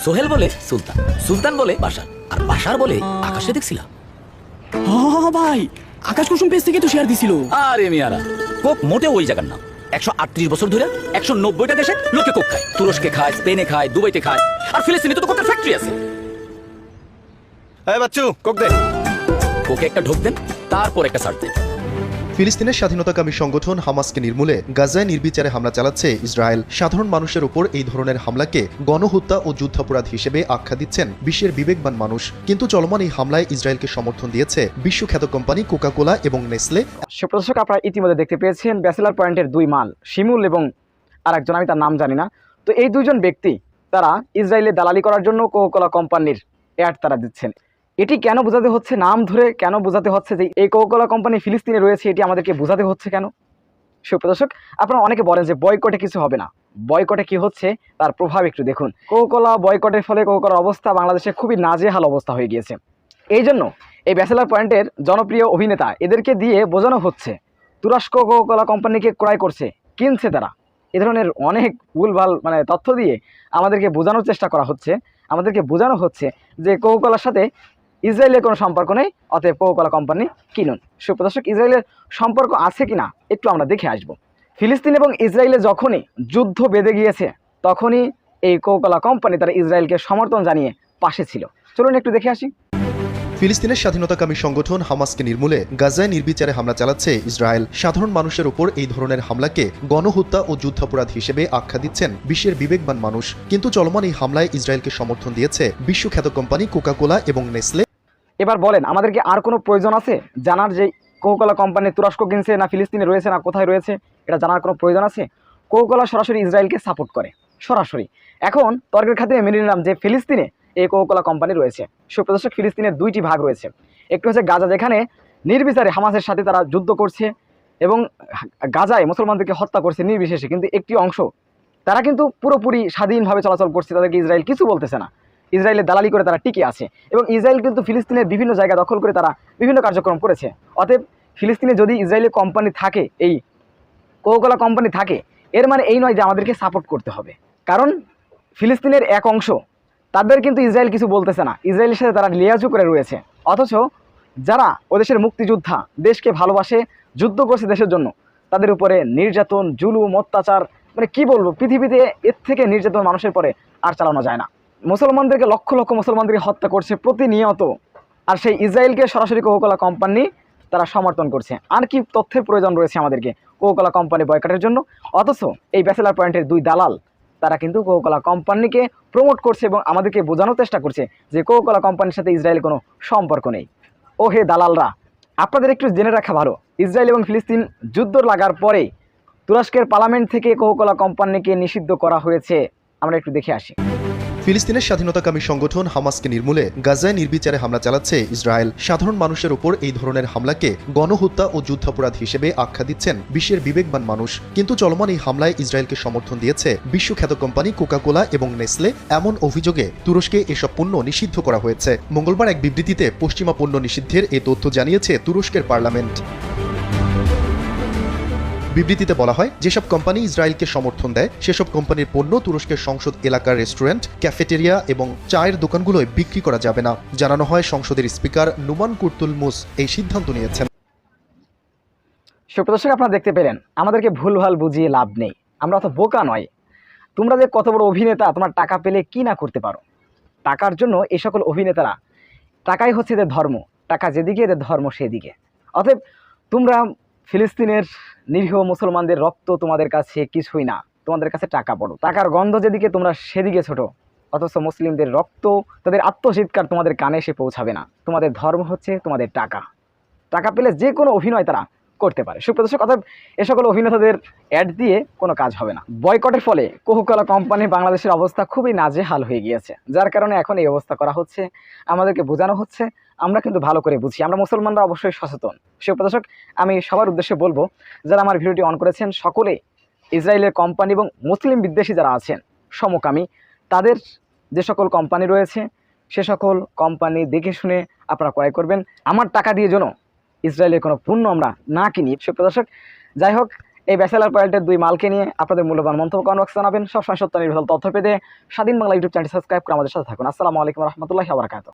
সোহেল বলে সুলতান, সুলতান বলে বাশার, আর বাশার বলে আকাশে দেখছিলাম। হ্যাঁ ভাই, আকাশ কুসুম পেজ থেকে তো শেয়ার দিছিল। আরে মিয়ারা, কোক মোটেও ওই জায়গার নাম। 138 বছর ধরে 190টা দেশে লোকে কোক খায়। তুরস্কে খায়, স্পেনে খায়, দুবাইতে খায়, আর ফিলিস্তিনে তো কোকের ফ্যাক্টরি আছে। এই বাচ্চু, কোক দে। কোকে একটা ঢোক দেন, তারপর একটা সার্ট দেন। ফিলিস্তিনের স্বাধীনতাকামী সংগঠন হামাসকে নির্মূলে গাজায় নির্বিচারে হামলা চালাচ্ছে ইসরায়েল। সাধারণ মানুষের উপর এই ধরনের হামলাকে গণহত্যা ও যুদ্ধাপরাধ হিসেবে আখ্যা দিচ্ছেন বিশ্বের বিবেকবান মানুষ। কিন্তু চলমান এই হামলায় ইসরায়েলকে সমর্থন দিয়েছে বিশ্বখ্যাত কোম্পানি কোকা কোলা এবং নেসলে। সুপ্রদর্শক, আপনারা ইতিমধ্যে দেখতে পেয়েছেন ব্যাচেলার পয়েন্টের দুই মাল, শিমুল এবং আরেকজন, আমি তার নাম জানি না। তো এই দুইজন ব্যক্তি তারা ইসরায়েলে দালালি করার জন্য কোকা কোলা কোম্পানির অ্যাড তারা দিচ্ছেন। এটি কেন বোঝাতে হচ্ছে, নাম ধরে কেন বোঝাতে হচ্ছে যে এই কোকা কোলা কোম্পানি ফিলিস্তিনে রয়েছে, এটি আমাদেরকে বোঝাতে হচ্ছে কেন? সুপ্রদর্শক, আপনারা অনেকে বলেন যে বয়কটে কিছু হবে না। বয়কটে কি হচ্ছে তার প্রভাব একটু দেখুন। কোকা কোলা বয়কটের ফলে কোকা কোলার অবস্থা বাংলাদেশে খুবই নাজেহাল অবস্থা হয়ে গিয়েছে। এই জন্য এই ব্যাচেলার পয়েন্টের জনপ্রিয় অভিনেতা এদেরকে দিয়ে বোঝানো হচ্ছে তুরস্ক কোকা কোলা কোম্পানিকে ক্রয় করছে, কিনছে তারা। এ ধরনের অনেক ভুলভাল তথ্য দিয়ে আমাদেরকে বোঝানোর চেষ্টা করা হচ্ছে। আমাদেরকে বোঝানো হচ্ছে যে কোকা কোলার সাথে ইসরায়েলের কোনো সম্পর্ক নেই, অতএব কোকা কোলা কোম্পানি কিনুন। সুপ্রদর্শক, ইসরায়েলের সম্পর্ক আছে কিনা একটু আমরা দেখে আসব। ফিলিস্তিন এবং ইসরায়েলে যখনই যুদ্ধ বেঁধে গিয়েছে তখনই এই কোকা কোলা কোম্পানি তারা ইসরায়েলকে সমর্থন জানিয়ে পাশে ছিল। চলুন একটু দেখে আসি। ফিলিস্তিনের স্বাধীনতাকামী সংগঠন হামাসকে নির্মূলে গাজায় নির্বিচারে হামলা চালাচ্ছে ইসরায়েল। সাধারণ মানুষের উপর এই ধরনের হামলাকে গণহত্যা ও যুদ্ধাপরাধ হিসেবে আখ্যা দিচ্ছেন বিশ্বের বিবেকবান মানুষ। কিন্তু চলমান এই হামলায় ইসরায়েলকে সমর্থন দিয়েছে বিশ্বখ্যাত কোম্পানি কোকা কোলা এবং নেসলে। এবার বলেন, আমাদেরকে আর কোনো প্রয়োজন আছে জানার যে কোকা কোলা কোম্পানি তুরস্ক কিনছে না ফিলিস্তিনে রয়েছে না কোথায় রয়েছে? এটা জানার কোনো প্রয়োজন আছে? কোকা কোলা সরাসরি ইসরায়েলকে সাপোর্ট করে, সরাসরি। এখন তর্কের খাতিরে মেনে নিলাম যে ফিলিস্তিনে এই কোকা কোলা কোম্পানি রয়েছে। সুপ্রদর্শক, ফিলিস্তিনের দুইটি ভাগ রয়েছে। একটি হচ্ছে গাজা, যেখানে নির্বিচারে হামাসের সাথে তারা যুদ্ধ করছে এবং গাজায় মুসলমানদেরকে হত্যা করছে নির্বিশেষে। কিন্তু একটি অংশ তারা কিন্তু পুরোপুরি স্বাধীনভাবে চলাচল করছে, তাদেরকে ইসরায়েল কিছু বলতেছে না। ইসরায়েলের দালালি করে তারা টিকে আছে এবং ইসরায়েল কিন্তু ফিলিস্তিনের বিভিন্ন জায়গা দখল করে তারা বিভিন্ন কার্যক্রম করেছে। অতএব ফিলিস্তিনে যদি ইসরায়েলি কোম্পানি থাকে, এই কোকা কোলা কোম্পানি থাকে, এর মানে এই নয় যে আমাদেরকে সাপোর্ট করতে হবে। কারণ ফিলিস্তিনের এক অংশ তাদের কিন্তু ইসরায়েল কিছু বলতেছে না, ইসরায়েলের সাথে তারা লিয়াজু করে রয়েছে। অথচ যারা ওদেশের মুক্তিযোদ্ধা, দেশকে ভালোবাসে, যুদ্ধ করছে দেশের জন্য, তাদের উপরে নির্যাতন, জুলুম, অত্যাচার, কি বলবো, পৃথিবীতে এর থেকে নির্যাতন মানুষের পরে আর চালানো যায় না। মুসলমানদেরকে লক্ষ লক্ষ মুসলমানদেরকে হত্যা করছে প্রতিনিয়ত, আর সেই ইসরায়েলকে সরাসরি কোকা কোলা কোম্পানি তারা সমর্থন করছে। আর কি তথ্যের প্রয়োজন রয়েছে আমাদেরকে কোকা কোলা কোম্পানি বয়কটের জন্য? অথচ এই ব্যাচেলার পয়েন্টের দুই দালাল তারা কিন্তু কোকা কোলা কোম্পানিকে প্রমোট করছে এবং আমাদেরকে বোঝানোর চেষ্টা করছে যে কোকা কোলা কোম্পানির সাথে ইসরায়েলের কোনো সম্পর্ক নেই। ও হে দালালরা, আপনাদের একটু জেনে রাখা ভালো, ইসরায়েল এবং ফিলিস্তিন যুদ্ধ লাগার পরে তুরস্কের পার্লামেন্ট থেকে কোকা কোলা কোম্পানিকে নিষিদ্ধ করা হয়েছে। আমরা একটু দেখে আসি। ফিলিস্তিনের স্বাধীনতাকামী সংগঠন হামাসকে নির্মূলে গাজায় নির্বিচারে হামলা চালাচ্ছে ইসরায়েল। সাধারণ মানুষের উপর এই ধরনের হামলাকে গণহত্যা ও যুদ্ধাপরাধ হিসেবে আখ্যা দিচ্ছেন বিশ্বের বিবেকবান মানুষ। কিন্তু চলমান এই হামলায় ইসরায়েলকে সমর্থন দিয়েছে বিশ্বখ্যাত কোম্পানি কোকা কোলা এবং নেসলে। এমন অভিযোগে তুরস্কে এসব পণ্য নিষিদ্ধ করা হয়েছে। মঙ্গলবার এক বিবৃতিতে পশ্চিমা পণ্য নিষিদ্ধের এ তথ্য জানিয়েছে তুরস্কের পার্লামেন্ট। বিবৃতিতে বলা হয়, যেসব কোম্পানি ইসরায়েলকে সমর্থন দেয় সেসব কোম্পানির পণ্য তুরস্কের সংসদ এলাকার রেস্টুরেন্ট, ক্যাফেটেরিয়া এবং চায়ের দোকানগুলোয় বিক্রি করা যাবে না। জানানো হয়, সংসদের স্পিকার নুমান কুর্তুলমুস এই সিদ্ধান্ত নিয়েছেন। সুপ্রদর্শক, আপনারা দেখতে পেলেন, আমাদেরকে ভুলভাল বুঝিয়ে লাভ নেই, আমরা অত বোকা নয়। তোমরা যে কত বড় অভিনেতা, তোমার টাকা পেলে কি না করতে পারো। টাকার জন্য এই সকল অভিনেতারা, টাকাই হচ্ছে এদের ধর্ম, টাকা যেদিকে এদের ধর্ম সেদিকে। অতএব তোমরা ফিলিস্তিনের নিরীহ মুসলমানদের রক্ত তোমাদের কাছে কিছুই না, তোমাদের কাছে টাকা বড়। টাকার গন্ধ যেদিকে তোমরা সেদিকে ছোট। অথচ মুসলিমদের রক্ত, তাদের আত্মচিৎকার তোমাদের কানে এসে পৌঁছাবে না। তোমাদের ধর্ম হচ্ছে তোমাদের টাকা। টাকা পেলে যে কোনো অভিনয় তারা করতে পারে। সুপ্রদর্শক, অতএব এ সকল অভিনেতাদের অ্যাড দিয়ে কোনো কাজ হবে না। বয়কটের ফলে কোকা কোলা কোম্পানি বাংলাদেশের অবস্থা খুবই নাজেহাল হয়ে গিয়েছে, যার কারণে এখন এই অবস্থা করা হচ্ছে। আমাদেরকে বোঝানো হচ্ছে, আমরা কিন্তু ভালো করে বুঝি, আমরা মুসলমানরা অবশ্যই সচেতন। সুপ্রদর্শক, আমি সবার উদ্দেশ্যে বলবো, যারা আমার ভিডিওটি অন করেছেন সকলে ইসরায়েলের কোম্পানি এবং মুসলিম বিদ্বেষী যারা আছেন সমকামী, তাদের যে সকল কোম্পানি রয়েছে সে সকল কোম্পানি দেখে শুনে আপনারা ক্রয় করবেন। আমার টাকা দিয়ে যেন ইসরায়েলের কোনো পণ্য আমরা না কিনি। সুপ্রদর্শক, যাই হোক, এই ব্যাচেলার পয়েন্টের 2 মালকে নিয়ে আপনাদের মূল্যবান মন্তব্য কমেন্ট বক্সে জানাবেন। সবসময় সত্য নির্ভুল তথ্য পেতে স্বাধীন বাংলা ইউটিউব চ্যানেল সাবস্ক্রাইব করে আমাদের সাথে থাকুন। আসসালামু আলাইকুম রহমতুল্লাহি ওয়া বারাকাতুহু।